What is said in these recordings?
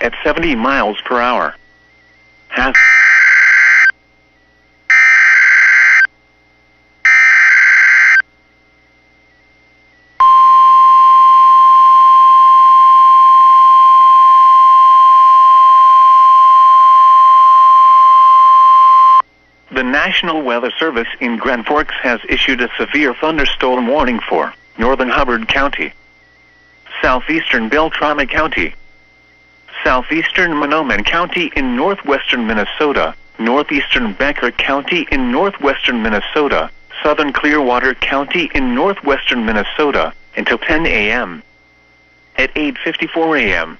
at 70 miles per hour. The National Weather Service in Grand Forks has issued a severe thunderstorm warning for northern Hubbard County, southeastern Beltrami County, southeastern Mahnomen County in northwestern Minnesota, northeastern Becker County in northwestern Minnesota, southern Clearwater County in northwestern Minnesota, until 10 a.m. At 8:54 a.m.,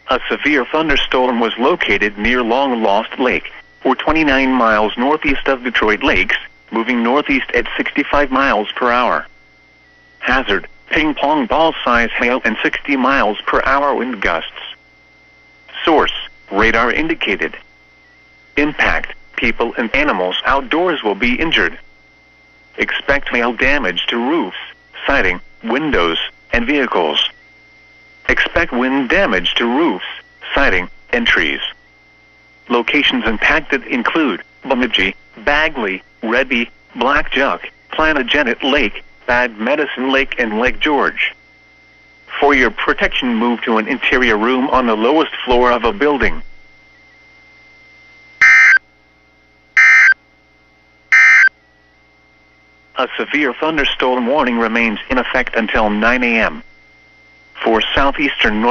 a severe thunderstorm was located near Long Lost Lake, or 29 miles northeast of Detroit Lakes, moving northeast at 65 miles per hour. Hazard: ping pong ball size hail and 60 miles per hour wind gusts. Source: radar indicated. Impact: people and animals outdoors will be injured. Expect hail damage to roofs, siding, windows, and vehicles. Expect wind damage to roofs, siding, and trees. Locations impacted include Bemidji, Bagley, Redby, Blackjack, Plantagenet Lake, Bad Medicine Lake, and Lake George. For your protection, move to an interior room on the lowest floor of a building. A severe thunderstorm warning remains in effect until 9 a.m. For southeastern North